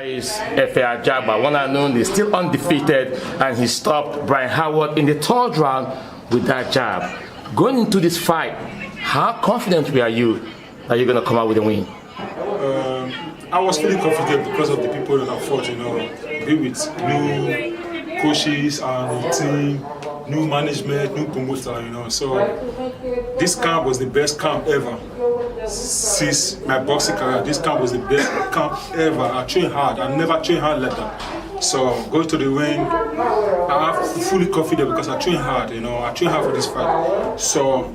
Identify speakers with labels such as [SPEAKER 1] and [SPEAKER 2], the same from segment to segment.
[SPEAKER 1] Is Efe Ajagba, one and only, still undefeated, and he stopped Brian Howard in the third round with that jab. Going into this fight, how confident are you that you're going to come out with a win?
[SPEAKER 2] I was feeling confident because of the people that I fought, be with new coaches and the team, new management, new promoter, So this camp was the best camp ever. Since my boxing career, this camp was the best camp ever. I trained hard. I never trained hard like that. So going to the ring, I'm fully confident because I trained hard. I trained hard for this fight. So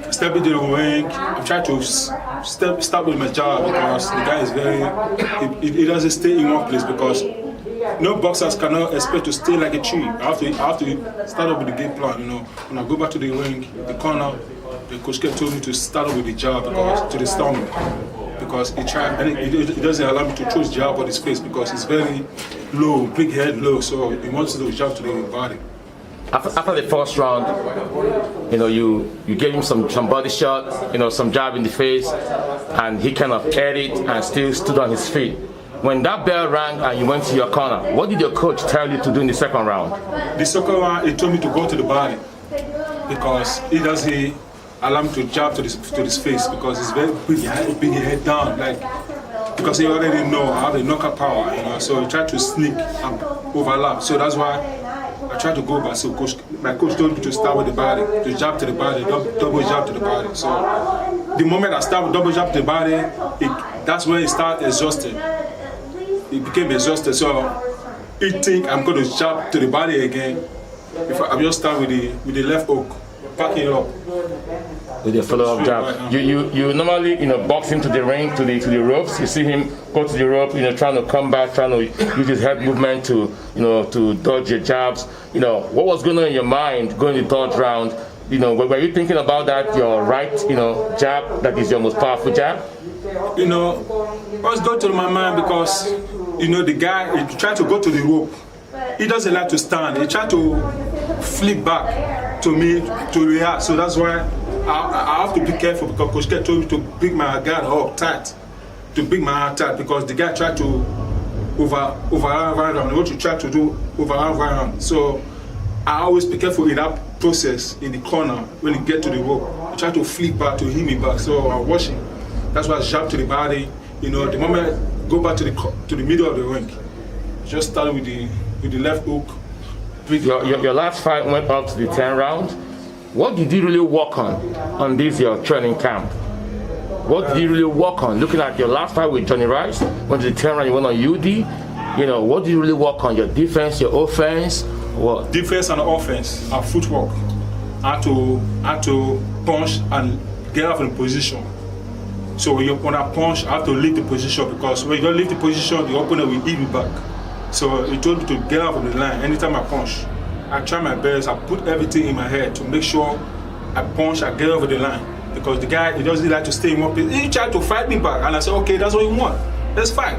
[SPEAKER 2] step into the ring. I'm trying to start with my jab because the guy is he doesn't stay in one place because no boxers cannot expect to stay like a tree. I have to start up with the game plan. When I go back to the ring, the corner. The coach told me to start off with the jab to the stomach because it doesn't allow me to throw his jab on his face because it's very low, big head low, so he wants to do jab to the body.
[SPEAKER 1] After the first round, you gave him some body shot, some jab in the face, and he kind of aired it and still stood on his feet. When that bell rang and you went to your corner, what did your coach tell you to do in the second round? The second round, he told me to go to the body because he doesn't allow me to jab to this face because it's very big head down, because he already know I have a knockout power, so he tried to sneak and overlap. So that's why I tried to go back. So my coach told me to start with the body, to jab to the body, double jab to the body. So the moment I start with double jab to the body, that's when it started exhausted. It became exhausted. So he think I'm going to jab to the body again. I just start with the left hook, packing it up. With a follow-up jab. You normally box him to the ring, to the ropes. You see him go to the rope, trying to come back, trying to use his head movement to dodge your jabs. What was going on in your mind going to the third round? Were you thinking about that, your right jab that is your most powerful jab? What's going to my mind because the guy he tried to go to the rope. He doesn't like to stand. He tried to flip back to me to react. So that's why I have to be careful because Coach K told me to bring my guard up tight, because the guy tried to overrun him. What you try to do, overrun him. So I always be careful in that process in the corner when you get to the rope. I try to flip back to hit me back. So I'm watching. That's why I jab to the body. The moment I go back to the middle of the ring, just start with the left hook. Your last fight went up to the 10th round. What did you really work on this your training camp? What did you really work on? Looking at your last fight with Johnny Rice, went to the 10th round, you went on UD. What did you really work on? Your defense, your offense? What?
[SPEAKER 2] Defense and offense, and footwork. I had to punch and get out of the position. So when I punch, I have to leave the position because when you don't leave the position, the opponent will hit me back. So he told me to get out of the line anytime I punch. I try my best, I put everything in my head to make sure I punch, I get over the line. Because the guy, he doesn't like to stay in one place. He tried to fight me back, and I said, okay, that's what you want. Let's fight.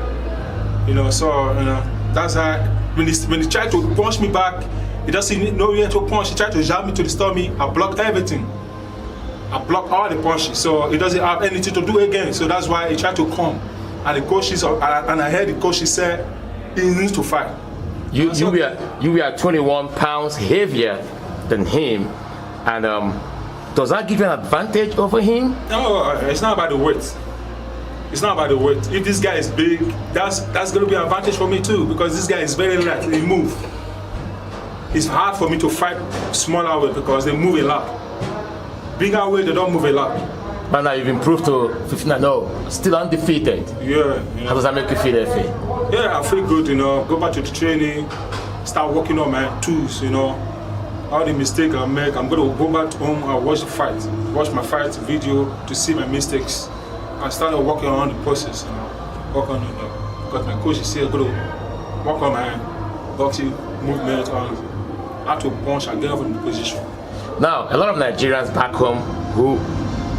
[SPEAKER 2] That's how, when he tried to punch me back, he doesn't know where to punch. He tried to jab me to the stomach, I blocked everything. I blocked all the punches, so he doesn't have anything to do again. So that's why he tried to come. And the coaches, and I heard the coaches say, he needs to fight.
[SPEAKER 1] You were 21 pounds heavier than him, and does that give you an advantage over him?
[SPEAKER 2] No, it's not about the weight. It's not about the weight. If this guy is big, that's going to be an advantage for me too, because this guy is very light. He moves. It's hard for me to fight smaller weight because they move a lot. Bigger weight, they don't move a lot.
[SPEAKER 1] And now you've improved to 59. No, still undefeated.
[SPEAKER 2] Yeah.
[SPEAKER 1] How does that make you feel, Efe?
[SPEAKER 2] Yeah, I feel good. Go back to the training, start working on my tools. All the mistakes I make, I'm gonna go back home and watch the fight, watch my fight video to see my mistakes. I started working on the process. Work on it because my coach is here. I'm gonna work on my boxing movement and how to punch and get over in the position.
[SPEAKER 1] Now, a lot of Nigerians back home who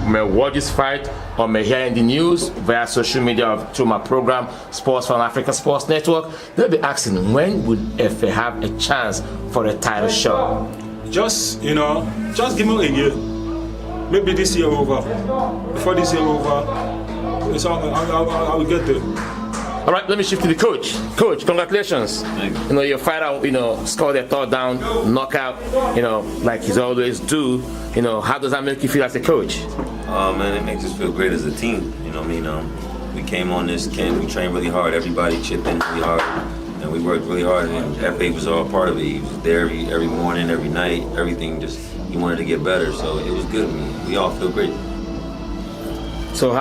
[SPEAKER 1] may watch this fight or may hear in the news via social media through my program Sports from Africa Sports Network, they'll be asking, when would Efe have a chance for a title shot?
[SPEAKER 2] Just give me a year. Maybe this year over. Before this year over, I will get there.
[SPEAKER 1] All right, let me shift to the coach. Coach, congratulations. You know, your fighter, you know, scored a third down, knockout, you know, like he's always do. You know, how does that make you feel as a coach?
[SPEAKER 3] Man, it makes us feel great as a team. You know what I mean? We came on this camp, we trained really hard. Everybody chipped in really hard, and we worked really hard. And Efe was all part of it. He was there every morning, every night, everything. Just he wanted to get better, so it was good. We all feel great.
[SPEAKER 1] So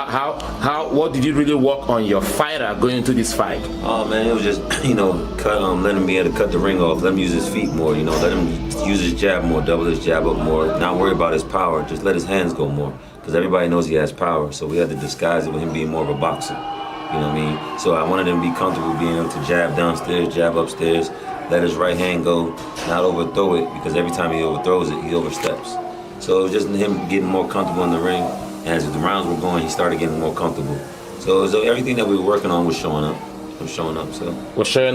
[SPEAKER 1] what did you really work on your fighter going into this fight?
[SPEAKER 3] Oh man, it was just, you know, let him be able to cut the ring off, let him use his feet more, you know, let him use his jab more, double his jab up more, not worry about his power, just let his hands go more, because everybody knows he has power, so we had to disguise it with him being more of a boxer, you know what I mean? So I wanted him to be comfortable being able to jab downstairs, jab upstairs, let his right hand go, not overthrow it, because every time he overthrows it, he oversteps. So it was just him getting more comfortable in the ring. As the rounds were going, he started getting more comfortable. So everything that we were working on was showing up. Was
[SPEAKER 1] showing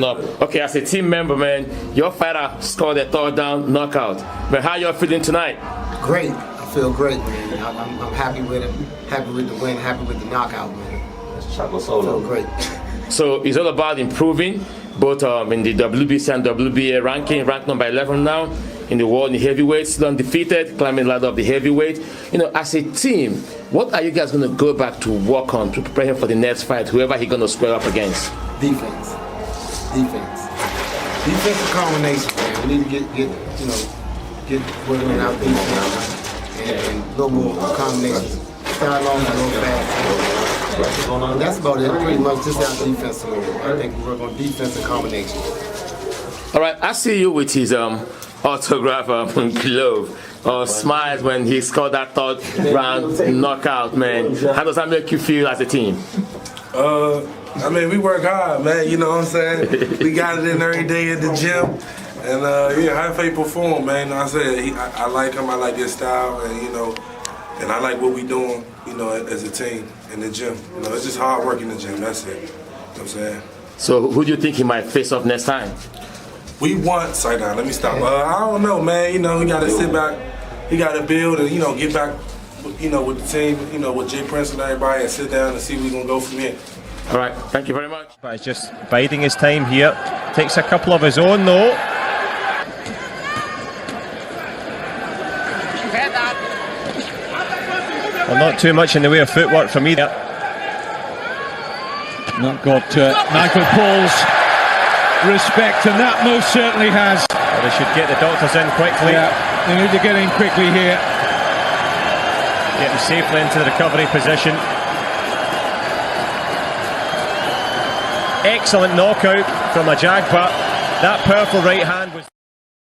[SPEAKER 1] up. Okay, as a team member, man, your fighter scored a third down knockout. But how you feeling tonight?
[SPEAKER 4] Great. I feel great, man. I'm happy with it. Happy with the win. Happy with the knockout, man. I feel great.
[SPEAKER 1] So it's all about improving, both in the WBC and WBA ranking, ranked number 11 now. In the world in heavyweight, still undefeated, climbing the ladder of the heavyweight. You know, as a team, what are you guys going to go back to work on to prepare him for the next fight, whoever he's going to square up against?
[SPEAKER 4] Defense. Defensive combination, man. We need to get working on our defense and a little more combinations. Start long and a little fast. And that's about it. Pretty much just our defense. I think we work on defense and combination.
[SPEAKER 1] All right, I see you with his autograph glove. Smiles when he scored that third round knockout, man. How does that make you feel as a team?
[SPEAKER 5] I mean, we work hard, man. You know what I'm saying? We got it in every day at the gym. And yeah, how Efe perform, man. I said I like him. I like his style, and you know, and I like what we doing, you know, as a team in the gym. You know, it's just hard work in the gym. That's it. You know what I'm saying?
[SPEAKER 1] So who do you think he might face off next time?
[SPEAKER 5] We want, sorry, now, let me stop. I don't know, man. You know, we got to sit back, we got to build and, you know, get back, you know, with the team, you know, with Jay Prince and everybody and sit down and see where we're going to go from here.
[SPEAKER 1] All right, thank you very much.
[SPEAKER 6] But he's just biding his time here. Takes a couple of his own, though. Well, not too much in the way of footwork from either.
[SPEAKER 7] Not got Michael Paul's respect, and that most certainly has.
[SPEAKER 6] Well, they should get the doctors in quickly.
[SPEAKER 7] Yeah, they need to get in quickly here.
[SPEAKER 6] Getting safely into the recovery position. Excellent knockout from Ajagba. That powerful right hand was...